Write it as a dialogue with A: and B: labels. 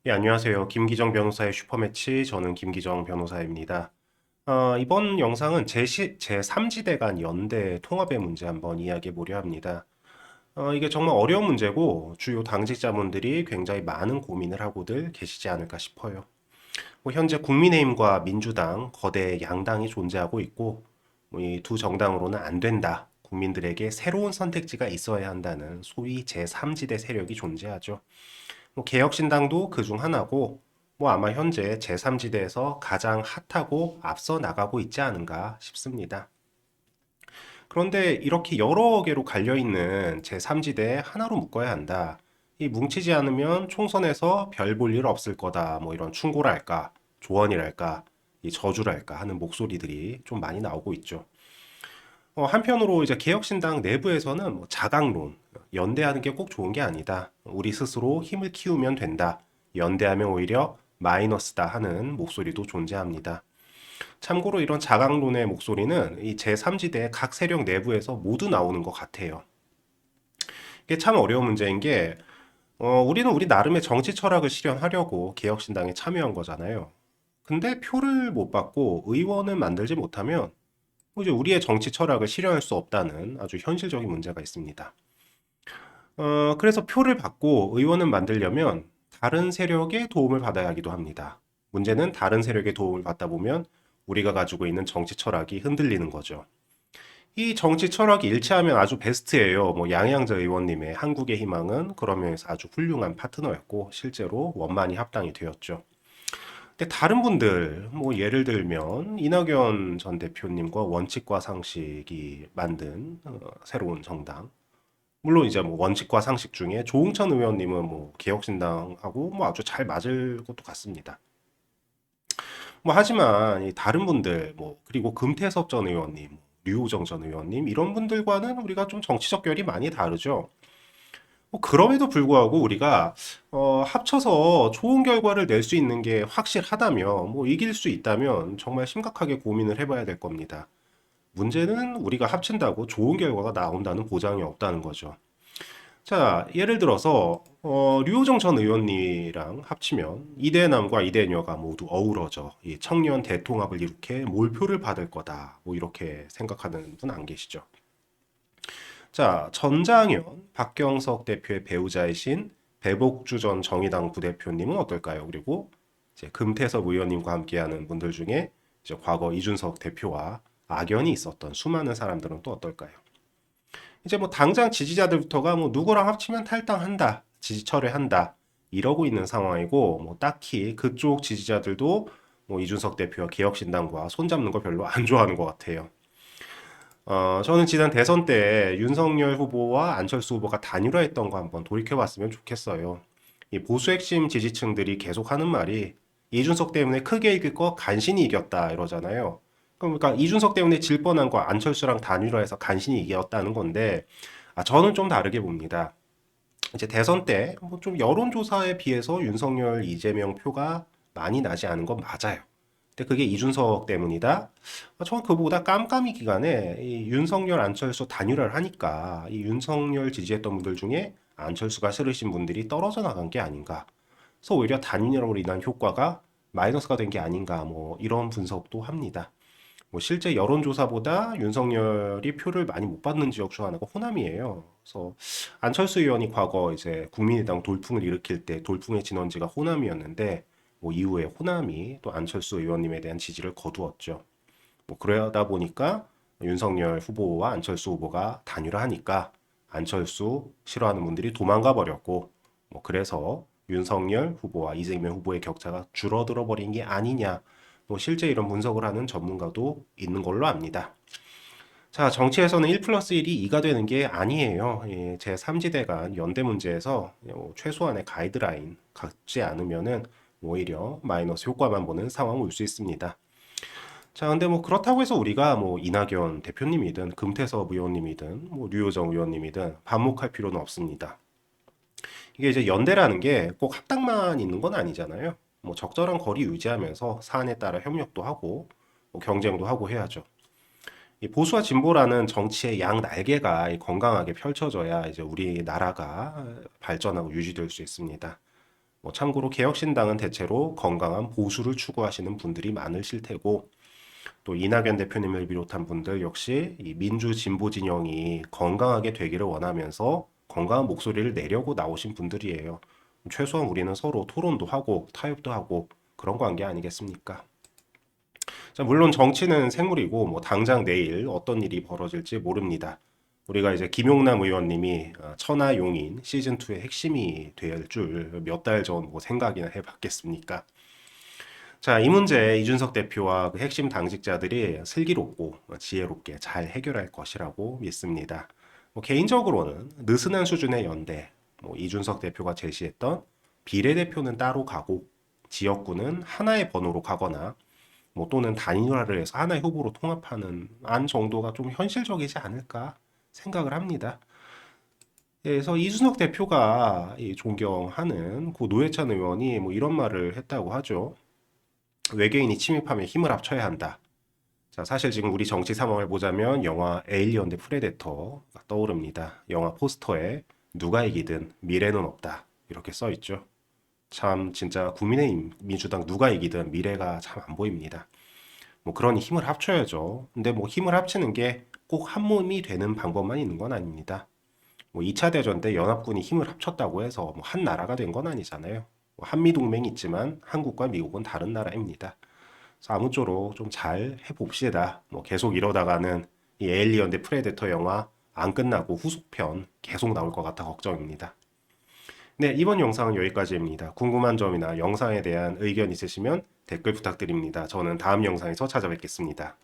A: 예, 안녕하세요. 김기정 변호사의 슈퍼매치. 저는 김기정 변호사입니다. 이번 영상은 제3지대 간 연대 통합의 문제 한번 이야기해 보려 합니다. 이게 정말 어려운 문제고 주요 당직자분들이 굉장히 많은 고민을 하고들 계시지 않을까 싶어요. 현재 국민의힘과 민주당 거대 양당이 존재하고 있고 이 두 정당으로는 안 된다. 국민들에게 새로운 선택지가 있어야 한다는 소위 제3지대 세력이 존재하죠. 개혁신당도 그 중 하나고 아마 현재 제3지대에서 가장 핫하고 앞서 나가고 있지 않은가 싶습니다. 그런데 이렇게 여러 개로 갈려있는 제3지대에 하나로 묶어야 한다. 이 뭉치지 않으면 총선에서 별 볼 일 없을 거다. 뭐 이런 충고랄까, 조언이랄까, 이 저주랄까 하는 목소리들이 좀 많이 나오고 있죠. 한편으로 이제 개혁신당 내부에서는 자강론, 연대하는 게 꼭 좋은 게 아니다. 우리 스스로 힘을 키우면 된다. 연대하면 오히려 마이너스다 하는 목소리도 존재합니다. 참고로 이런 자강론의 목소리는 이 제3지대 각 세력 내부에서 모두 나오는 것 같아요. 이게 참 어려운 문제인 게 우리는 우리 나름의 정치 철학을 실현하려고 개혁신당에 참여한 거잖아요. 근데 표를 못 받고 의원을 만들지 못하면 이제 우리의 정치 철학을 실현할 수 없다는 아주 현실적인 문제가 있습니다. 그래서 표를 받고 의원을 만들려면 다른 세력의 도움을 받아야 하기도 합니다. 문제는 다른 세력의 도움을 받다 보면 우리가 가지고 있는 정치 철학이 흔들리는 거죠. 이 정치 철학이 일치하면 아주 베스트예요. 양양자 의원님의 한국의 희망은 그런 면에서 아주 훌륭한 파트너였고 실제로 원만히 합당이 되었죠. 근데 다른 분들, 예를 들면 이낙연 전 대표님과 원칙과 상식이 만든 새로운 정당. 물론 이제 원칙과 상식 중에 조응천 의원님은 개혁신당하고 아주 잘 맞을 것도 같습니다. 하지만 이 다른 분들 그리고 금태섭 전 의원님, 류호정 전 의원님 이런 분들과는 우리가 좀 정치적 결이 많이 다르죠. 그럼에도 불구하고 우리가 합쳐서 좋은 결과를 낼 수 있는 게 확실하다면, 이길 수 있다면 정말 심각하게 고민을 해봐야 될 겁니다. 문제는 우리가 합친다고 좋은 결과가 나온다는 보장이 없다는 거죠. 자, 예를 들어서 류호정 전 의원님이랑 합치면 이대남과 이대녀가 모두 어우러져 이 청년 대통합을 일으켜 몰표를 받을 거다. 이렇게 생각하는 분 안 계시죠? 자, 전장현 박경석 대표의 배우자이신 배복주 전 정의당 부대표님은 어떨까요? 그리고 이제 금태섭 의원님과 함께하는 분들 중에 이제 과거 이준석 대표와 악연이 있었던 수많은 사람들은 또 어떨까요? 이제 당장 지지자들부터가 누구랑 합치면 탈당한다, 지지 철회한다 이러고 있는 상황이고 딱히 그쪽 지지자들도 이준석 대표와 개혁신당과 손잡는 거 별로 안 좋아하는 것 같아요. 저는 지난 대선 때 윤석열 후보와 안철수 후보가 단일화했던 거 한번 돌이켜봤으면 좋겠어요. 이 보수 핵심 지지층들이 계속 하는 말이 이준석 때문에 크게 이길 거 간신히 이겼다 이러잖아요. 그러니까 이준석 때문에 질 뻔한 거 안철수랑 단일화해서 간신히 이겼다는 건데, 저는 좀 다르게 봅니다. 이제 대선 때 좀 여론조사에 비해서 윤석열, 이재명 표가 많이 나지 않은 건 맞아요. 근데 그게 이준석 때문이다. 저는 그보다 깜깜이 기간에 이 윤석열, 안철수 단일화를 하니까 이 윤석열 지지했던 분들 중에 안철수가 싫으신 분들이 떨어져 나간 게 아닌가. 그래서 오히려 단일화로 인한 효과가 마이너스가 된 게 아닌가. 이런 분석도 합니다. 실제 여론조사보다 윤석열이 표를 많이 못 받는 지역 중 하나가 호남이에요. 그래서 안철수 의원이 과거 이제 국민의당 돌풍을 일으킬 때 돌풍의 진원지가 호남이었는데 이후에 호남이 또 안철수 의원님에 대한 지지를 거두었죠. 그러다 보니까 윤석열 후보와 안철수 후보가 단일화하니까 안철수 싫어하는 분들이 도망가 버렸고 그래서 윤석열 후보와 이재명 후보의 격차가 줄어들어 버린 게 아니냐. 실제 이런 분석을 하는 전문가도 있는 걸로 압니다. 자, 정치에서는 1 플러스 1이 2가 되는 게 아니에요. 제3지대 간 연대 문제에서 최소한의 가이드라인 갖지 않으면은 오히려 마이너스 효과만 보는 상황이 올 수 있습니다. 자, 근데 그렇다고 해서 우리가 이낙연 대표님이든 금태섭 의원님이든 류호정 의원님이든 반목할 필요는 없습니다. 이게 이제 연대라는 게 꼭 합당만 있는 건 아니잖아요. 적절한 거리 유지하면서 사안에 따라 협력도 하고 경쟁도 하고 해야죠. 이 보수와 진보라는 정치의 양 날개가 건강하게 펼쳐져야 이제 우리나라가 발전하고 유지될 수 있습니다. 뭐 참고로 개혁신당은 대체로 건강한 보수를 추구하시는 분들이 많으실 테고 또 이낙연 대표님을 비롯한 분들 역시 이 민주 진보 진영이 건강하게 되기를 원하면서 건강한 목소리를 내려고 나오신 분들이에요. 최소한 우리는 서로 토론도 하고 타협도 하고 그런 관계 아니겠습니까? 자, 물론 정치는 생물이고 뭐 당장 내일 어떤 일이 벌어질지 모릅니다. 우리가 이제 김용남 의원님이 천하용인 시즌2의 핵심이 될 줄 몇 달 전 뭐 생각이나 해봤겠습니까? 자, 이 문제 이준석 대표와 그 핵심 당직자들이 슬기롭고 지혜롭게 잘 해결할 것이라고 믿습니다. 뭐 개인적으로는 느슨한 수준의 연대, 뭐 이준석 대표가 제시했던 비례대표는 따로 가고 지역구는 하나의 번호로 가거나 뭐 또는 단일화를 해서 하나의 후보로 통합하는 안 정도가 좀 현실적이지 않을까 생각을 합니다. 그래서 이준석 대표가 존경하는 고 노회찬 의원이 뭐 이런 말을 했다고 하죠. 외계인이 침입하면 힘을 합쳐야 한다. 자, 사실 지금 우리 정치 상황을 보자면 영화 에일리언 대 프레데터가 떠오릅니다. 영화 포스터에 누가 이기든 미래는 없다. 이렇게 써 있죠. 참 진짜 국민의힘 민주당 누가 이기든 미래가 참 안 보입니다. 뭐 그러니 힘을 합쳐야죠. 근데 뭐 힘을 합치는 게 꼭 한 몸이 되는 방법만 있는 건 아닙니다. 뭐 2차 대전 때 연합군이 힘을 합쳤다고 해서 뭐 한 나라가 된 건 아니잖아요. 뭐 한미 동맹이 있지만 한국과 미국은 다른 나라입니다. 그래서 아무쪼록 좀 잘 해봅시다. 뭐 계속 이러다가는 이 에일리언 대 프레데터 영화 안 끝나고 후속편 계속 나올 것 같아 걱정입니다. 네, 이번 영상은 여기까지입니다. 궁금한 점이나 영상에 대한 의견 있으시면 댓글 부탁드립니다. 저는 다음 영상에서 찾아뵙겠습니다.